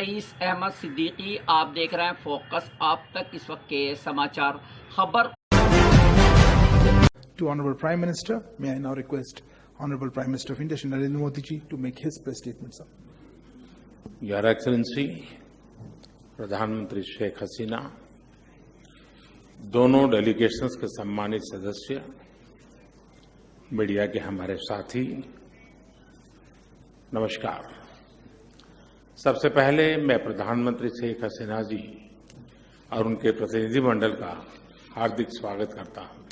Rice Ahmad Siddiqui. आप देख रहे हैं फोकस। आप तक इस वक्त के समाचार खबर। To Honorable Prime Minister, may I now request Honorable Prime Minister of India, Shri Narendra Modi ji, to make his press statement, sir. Your Excellency, प्रधानमंत्री शेख हसीना, दोनों डेलीगेशंस के सम्मानित सदस्य, मीडिया के हमारे साथी, नमस्कार। सबसे पहले मैं प्रधानमंत्री शेख हसीना जी और उनके प्रतिनिधिमंडल का हार्दिक स्वागत करता हूं।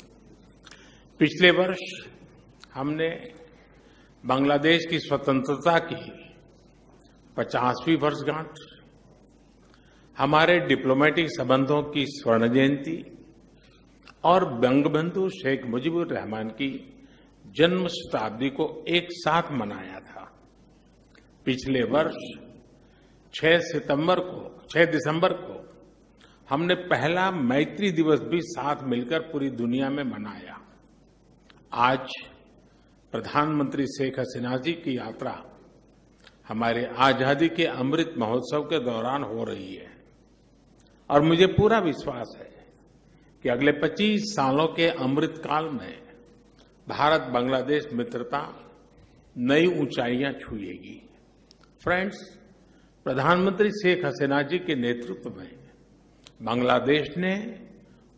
पिछले वर्ष हमने बांग्लादेश की स्वतंत्रता की 50वीं वर्षगांठ, हमारे डिप्लोमेटिक संबंधों की स्वर्ण जयंती और बंगबंधु शेख मुजीबुर रहमान की जन्म शताब्दी को एक साथ मनाया था। पिछले वर्ष 6 दिसंबर को हमने पहला मैत्री दिवस भी साथ मिलकर पूरी दुनिया में मनाया। आज प्रधानमंत्री शेख हसीना जी की यात्रा हमारे आजादी के अमृत महोत्सव के दौरान हो रही है और मुझे पूरा विश्वास है कि अगले 25 सालों के अमृत काल में भारत बांग्लादेश मित्रता नई ऊंचाइयां छुएगी। फ्रेंड्स, प्रधानमंत्री शेख हसीना जी के नेतृत्व में बांग्लादेश ने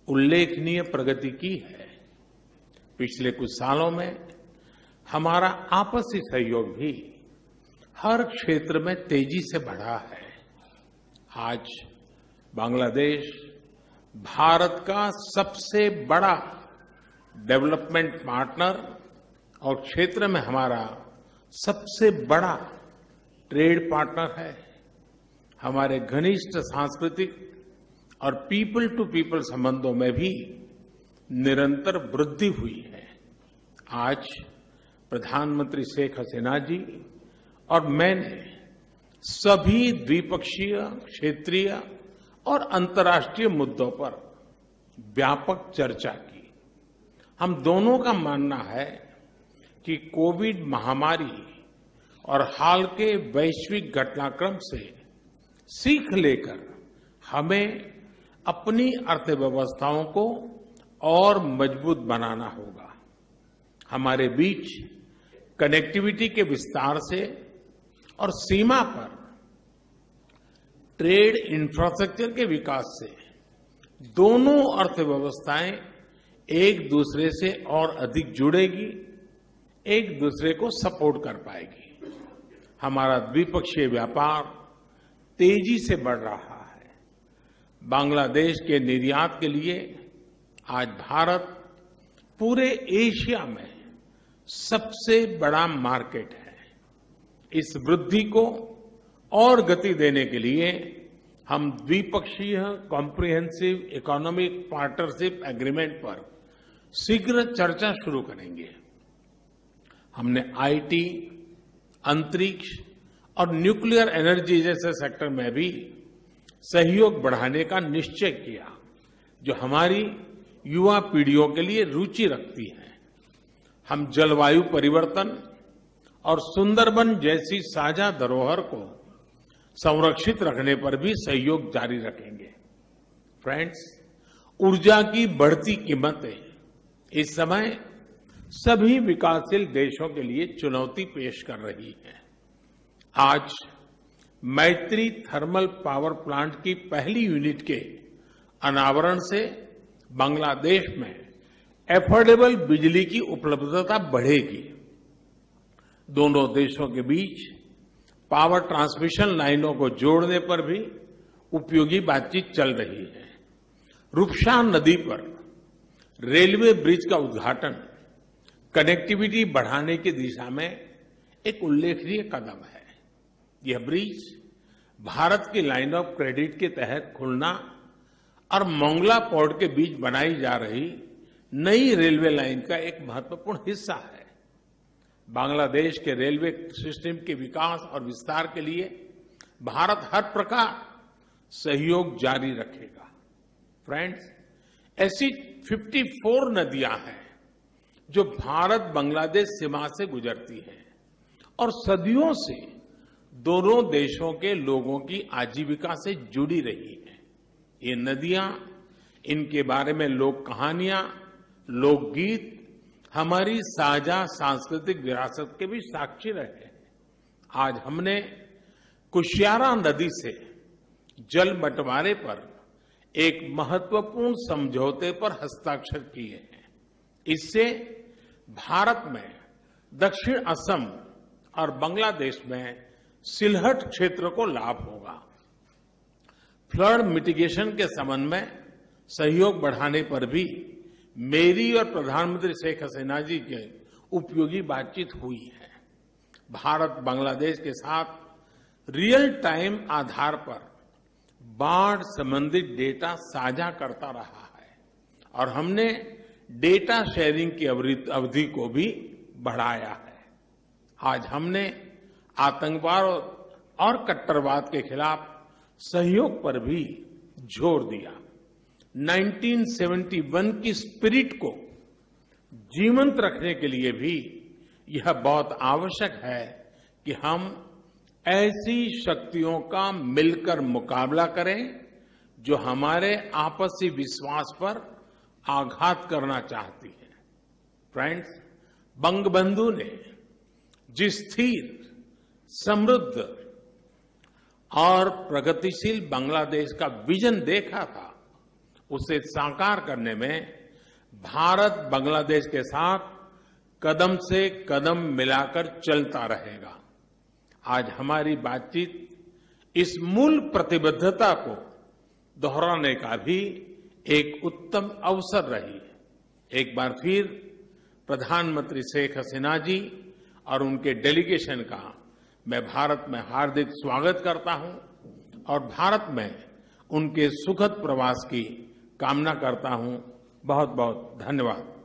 उल्लेखनीय प्रगति की है। पिछले कुछ सालों में हमारा आपसी सहयोग भी हर क्षेत्र में तेजी से बढ़ा है। आज बांग्लादेश भारत का सबसे बड़ा डेवलपमेंट पार्टनर और क्षेत्र में हमारा सबसे बड़ा ट्रेड पार्टनर है। हमारे घनिष्ठ सांस्कृतिक और पीपल टू पीपल संबंधों में भी निरंतर वृद्धि हुई है। आज प्रधानमंत्री शेख हसीना जी और मैंने सभी द्विपक्षीय, क्षेत्रीय और अंतर्राष्ट्रीय मुद्दों पर व्यापक चर्चा की। हम दोनों का मानना है कि कोविड महामारी और हाल के वैश्विक घटनाक्रम से सीख लेकर हमें अपनी अर्थव्यवस्थाओं को और मजबूत बनाना होगा। हमारे बीच कनेक्टिविटी के विस्तार से और सीमा पर ट्रेड इंफ्रास्ट्रक्चर के विकास से दोनों अर्थव्यवस्थाएं एक दूसरे से और अधिक जुड़ेगी, एक दूसरे को सपोर्ट कर पाएगी। हमारा द्विपक्षीय व्यापार तेजी से बढ़ रहा है। बांग्लादेश के निर्यात के लिए आज भारत पूरे एशिया में सबसे बड़ा मार्केट है। इस वृद्धि को और गति देने के लिए हम द्विपक्षीय कॉम्प्रिहेंसिव इकोनॉमिक पार्टनरशिप एग्रीमेंट पर शीघ्र चर्चा शुरू करेंगे। हमने आईटी, अंतरिक्ष और न्यूक्लियर एनर्जी जैसे सेक्टर में भी सहयोग बढ़ाने का निश्चय किया, जो हमारी युवा पीढ़ियों के लिए रुचि रखती है। हम जलवायु परिवर्तन और सुंदरबन जैसी साझा धरोहर को संरक्षित रखने पर भी सहयोग जारी रखेंगे। फ्रेंड्स, ऊर्जा की बढ़ती कीमतें इस समय सभी विकासशील देशों के लिए चुनौती पेश कर रही है। आज मैत्री थर्मल पावर प्लांट की पहली यूनिट के अनावरण से बांग्लादेश में एफोर्डेबल बिजली की उपलब्धता बढ़ेगी। दोनों देशों के बीच पावर ट्रांसमिशन लाइनों को जोड़ने पर भी उपयोगी बातचीत चल रही है। रूपसा नदी पर रेलवे ब्रिज का उद्घाटन कनेक्टिविटी बढ़ाने की दिशा में एक उल्लेखनीय कदम है। यह ब्रिज भारत की लाइन ऑफ क्रेडिट के तहत खुलना और मोंगला पोर्ट के बीच बनाई जा रही नई रेलवे लाइन का एक महत्वपूर्ण हिस्सा है। बांग्लादेश के रेलवे सिस्टम के विकास और विस्तार के लिए भारत हर प्रकार सहयोग जारी रखेगा। फ्रेंड्स, ऐसी 54 नदियां हैं जो भारत बांग्लादेश सीमा से गुजरती हैं और सदियों से दोनों देशों के लोगों की आजीविका से जुड़ी रही है। ये नदियां, इनके बारे में लोक कहानियां, लोकगीत हमारी साझा सांस्कृतिक विरासत के भी साक्षी रहे हैं। आज हमने कुशियारा नदी से जल बंटवारे पर एक महत्वपूर्ण समझौते पर हस्ताक्षर किए हैं। इससे भारत में दक्षिण असम और बांग्लादेश में सिलहट क्षेत्र को लाभ होगा। फ्लड मिटिगेशन के संबंध में सहयोग बढ़ाने पर भी मेरी और प्रधानमंत्री शेख हसीना जी के उपयोगी बातचीत हुई है। भारत बांग्लादेश के साथ रियल टाइम आधार पर बाढ़ संबंधित डेटा साझा करता रहा है और हमने डेटा शेयरिंग की अवधि को भी बढ़ाया है। आज हमने आतंकवाद और कट्टरवाद के खिलाफ सहयोग पर भी जोर दिया। 1971 की स्पिरिट को जीवंत रखने के लिए भी यह बहुत आवश्यक है कि हम ऐसी शक्तियों का मिलकर मुकाबला करें जो हमारे आपसी विश्वास पर आघात करना चाहती है। फ्रेंड्स, बंगबंधु ने जिस स्थिर, समृद्ध और प्रगतिशील बांग्लादेश का विजन देखा था, उसे साकार करने में भारत बांग्लादेश के साथ कदम से कदम मिलाकर चलता रहेगा। आज हमारी बातचीत इस मूल प्रतिबद्धता को दोहराने का भी एक उत्तम अवसर रही है। एक बार फिर प्रधानमंत्री शेख हसीना जी और उनके डेलीगेशन का मैं भारत में हार्दिक स्वागत करता हूं और भारत में उनके सुखद प्रवास की कामना करता हूं। बहुत बहुत धन्यवाद।